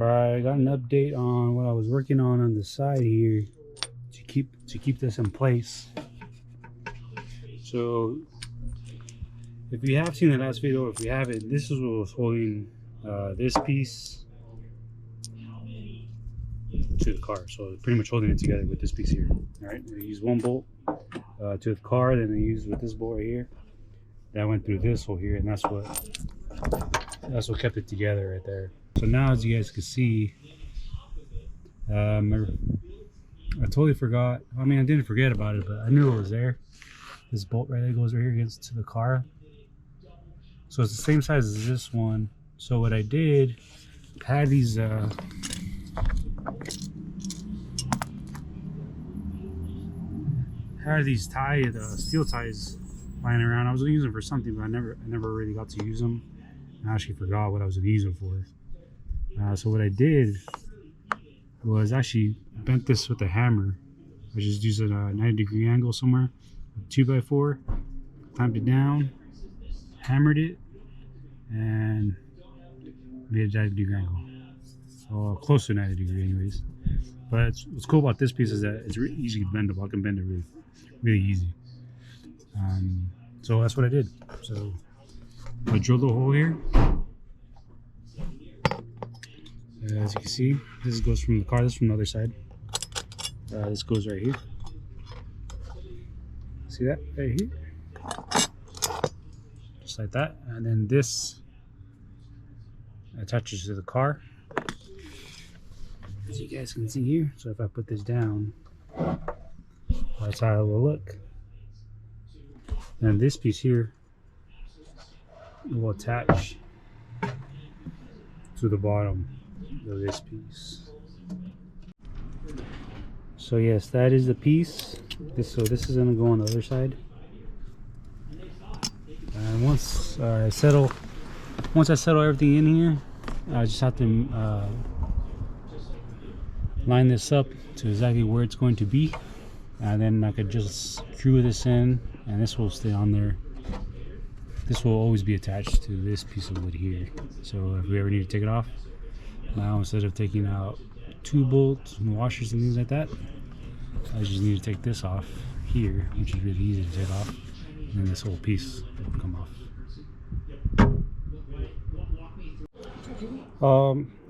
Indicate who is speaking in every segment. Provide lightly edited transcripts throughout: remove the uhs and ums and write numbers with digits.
Speaker 1: Alright, I got an update on what I was working on the side here to keep this in place. So if you have seen the last video, if you haven't, this is what was holding this piece to the car. So pretty much holding it together with this piece here. Alright, we use one bolt to the car, then we use with this bolt right here. That went through this hole here, and that's what kept it together right there. So now, as you guys can see, I totally forgot. I mean, I didn't forget about it, but I knew it was there. This bolt right there goes right here against the car. So it's the same size as this one. So what I did, I had these steel ties lying around. I was gonna use them for something, but I never really got to use them. I actually forgot what I was gonna use them for. So what I did was actually bent this with a hammer. I just used a 90-degree angle somewhere, 2x4, clamped it down, hammered it, and made a 90-degree angle. So close to 90 degree anyways. But what's cool about this piece is that it's really easy bendable. I can bend it really easy. So that's what I did. So I drilled a hole here. As you can see, this goes from the car. This is from the other side. This goes right here. See that right here? Just like that. And then this attaches to the car, as you guys can see here. So if I put this down, that's how it will look. And this piece here will attach to the bottom of this piece. So yes, that is the piece. So this is gonna go on the other side. And once I settle everything in here, I just have to line this up to exactly where it's going to be, and then I could just screw this in, and this will stay on there. This will always be attached to this piece of wood here. So if we ever need to take it off, now instead of taking out 2 bolts and washers and things like that, I just need to take this off here, which is really easy to take off, and then this whole piece will come off.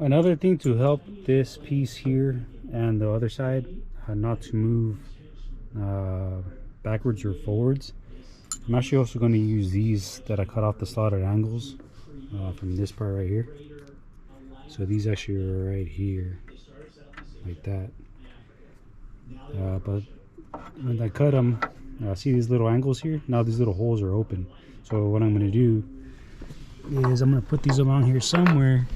Speaker 1: Another thing to help this piece here and the other side not to move backwards or forwards, I'm actually also going to use these that I cut off the slotted angles from this part right here. So these actually are right here, like that. But when I cut them, see these little angles here? Now these little holes are open. So what I'm going to do is I'm going to put these along here somewhere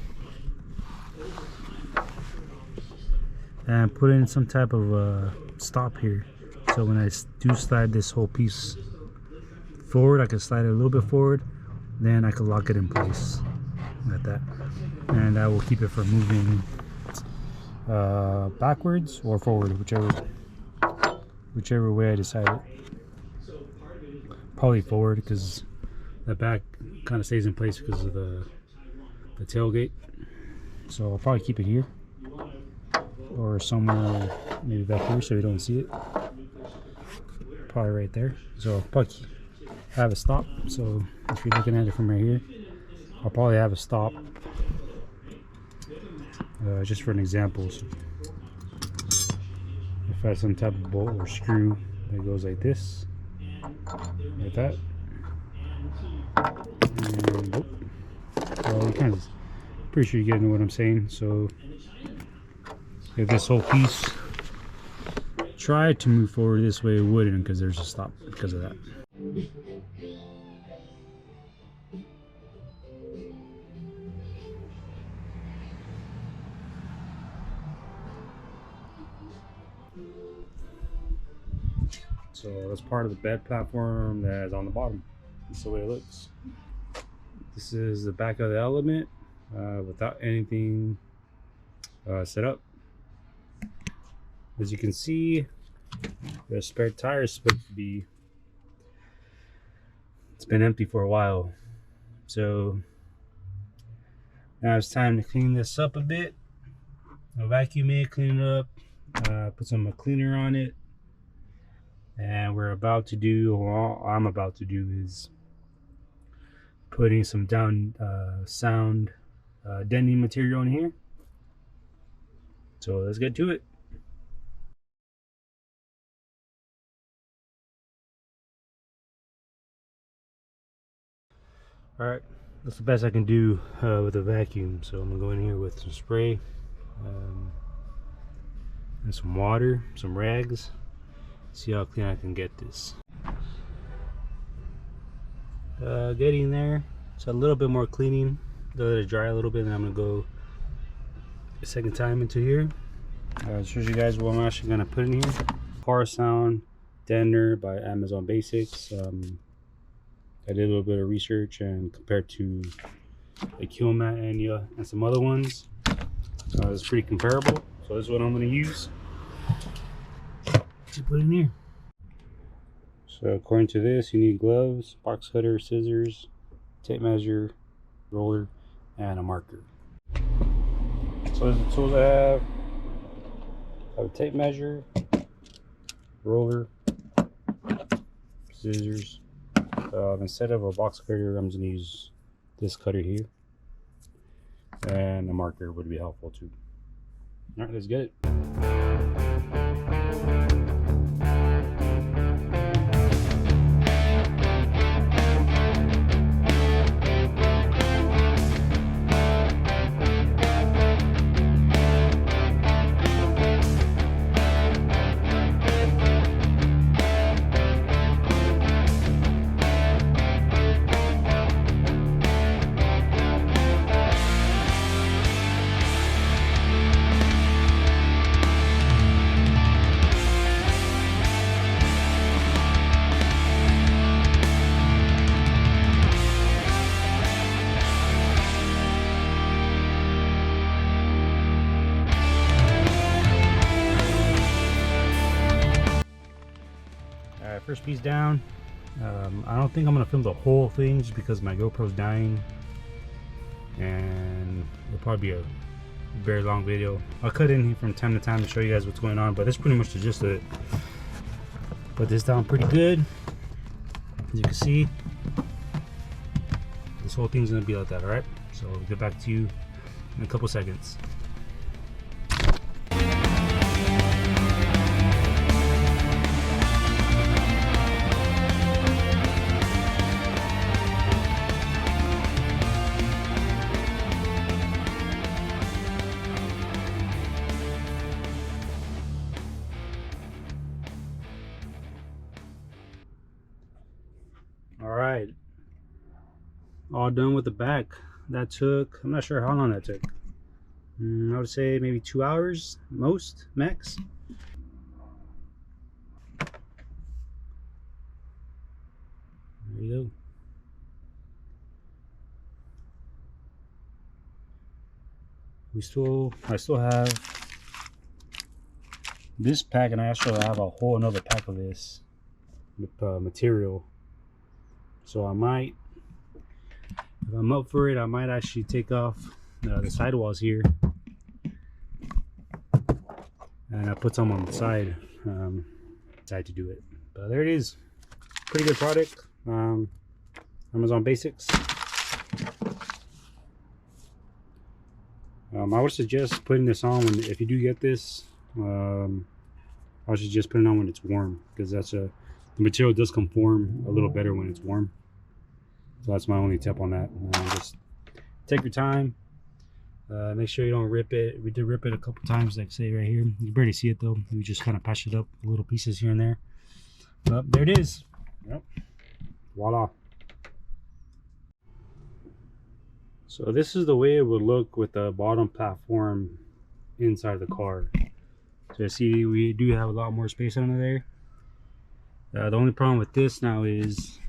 Speaker 1: and put in some type of stop here. So when I do slide this whole piece forward, I can slide it a little bit forward, then I can lock it in place like that, and that will keep it from moving backwards or forward, whichever way I decide it. Probably forward, because the back kind of stays in place because of the tailgate. So I'll probably keep it here or somewhere maybe back here so you don't see it. Probably right there. So I'll probably have a stop. So if you're looking at it from right here, I'll probably have a stop just for an example. So if I have some type of bolt or screw that goes like this, like that, and nope. Well, you kind of pretty sure you get what I'm saying. So if this whole piece tried to move forward this way, it wouldn't, because there's a stop because of that. So that's part of the bed platform that is on the bottom. That's the way it looks. This is the back of the element without anything set up. As you can see, the spare tire is supposed to be, it's been empty for a while. So now it's time to clean this up a bit. I'll vacuum it, clean it up, put some cleaner on it. And we're about to do, or all I'm about to do, is putting some down sound deadening material in here. So let's get to it. All right, that's the best I can do with a vacuum. So I'm gonna go in here with some spray and some water, some rags. See how clean I can get this. Getting there. So a little bit more cleaning. Let it dry a little bit, and I'm gonna go a second time into here. Shows you guys what I'm actually gonna put in here. Car Sound Deadener by Amazon Basics. I did a little bit of research and compared to the Q-Mat and some other ones, it's pretty comparable. So this is what I'm going to use to put in here. So according to this, you need gloves, box cutter, scissors, tape measure, roller, and a marker. So the tools I have a tape measure, roller, scissors. Instead of a box cutter, I'm just going to use this cutter here, and a marker would be helpful too. All right, let's get it. First piece down. I don't think I'm gonna film the whole thing just because my GoPro's dying, and it'll probably be a very long video. I'll cut in here from time to time to show you guys what's going on, but that's pretty much the gist of it. Put this down pretty good. As you can see, this whole thing's gonna be like that. All right, so I'll get back to you in a couple seconds. Alright, all done with the back. That took, I'm not sure how long that took. I would say maybe 2 hours, most, max. There you go. I still have this pack, and I actually have a whole another pack of this material. So I might, if I'm up for it, I might actually take off the sidewalls here, and I put some on the side, to do it. But there it is, pretty good product. Amazon Basics. I would suggest putting this on when, if you do get this, I would suggest putting it on when it's warm, because the material does conform a little better when it's warm. So that's my only tip on that. Just take your time. Make sure you don't rip it. We did rip it a couple times, like say right here. You can barely see it though. We just kind of patched it up, little pieces here and there. But there it is. Yep. Voila. So this is the way it would look with the bottom platform inside the car. So you see, we do have a lot more space under there. The only problem with this now is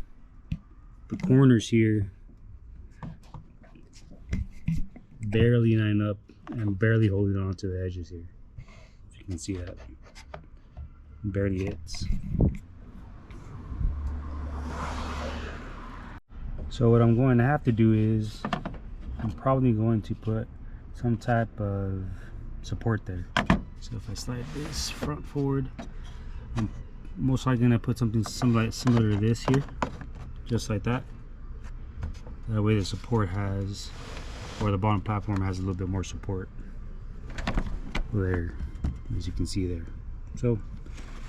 Speaker 1: the corners here barely line up and barely holding on to the edges here. If you can see that, barely hits. So what I'm going to have to do is I'm probably going to put some type of support there. So if I slide this front forward, I'm most likely gonna put something similar to this here, just like that. That way the support has, or the bottom platform has a little bit more support there, as you can see there. So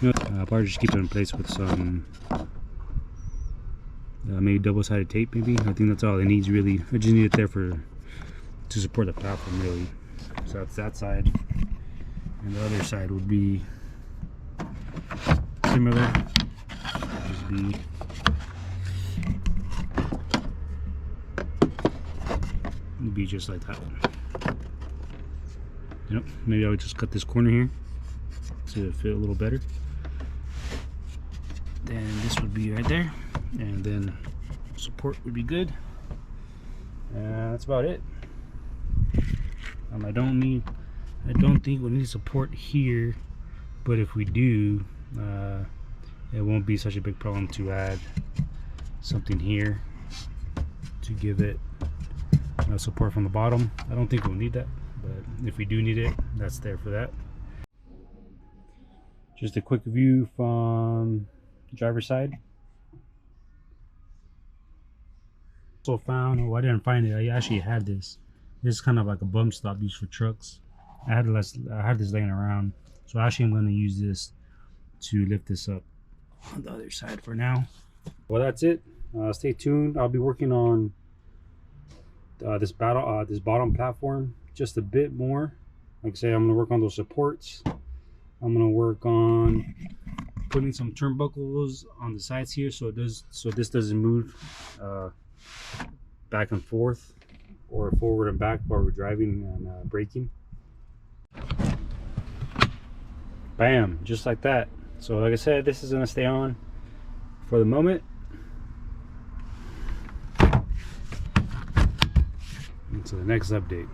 Speaker 1: you know, I'll probably just keep it in place with some maybe double-sided tape. Maybe I think that's all it needs really. I just need it there to support the platform really. So that's that side, and the other side would be similar. Would be just like that one. Yep. Maybe I would just cut this corner here so it fit a little better. Then this would be right there, and then support would be good. That's about it. I don't think we need support here, but if we do, it won't be such a big problem to add something here to give it support from the bottom. I don't think we'll need that, but if we do need it, that's there for that. Just a quick view from the driver's side. Also found, oh, I didn't find it. I actually had this. This is kind of like a bump stop used for trucks. I had this laying around, so actually I'm going to use this to lift this up on the other side for now. Well, that's it. Stay tuned. I'll be working on this bottom platform just a bit more. Like I say, I'm going to work on those supports. I'm going to work on putting some turnbuckles on the sides here so this doesn't move back and forth or forward and back while we're driving and braking. Bam, just like that. So like I said, this is going to stay on for the moment until the next update.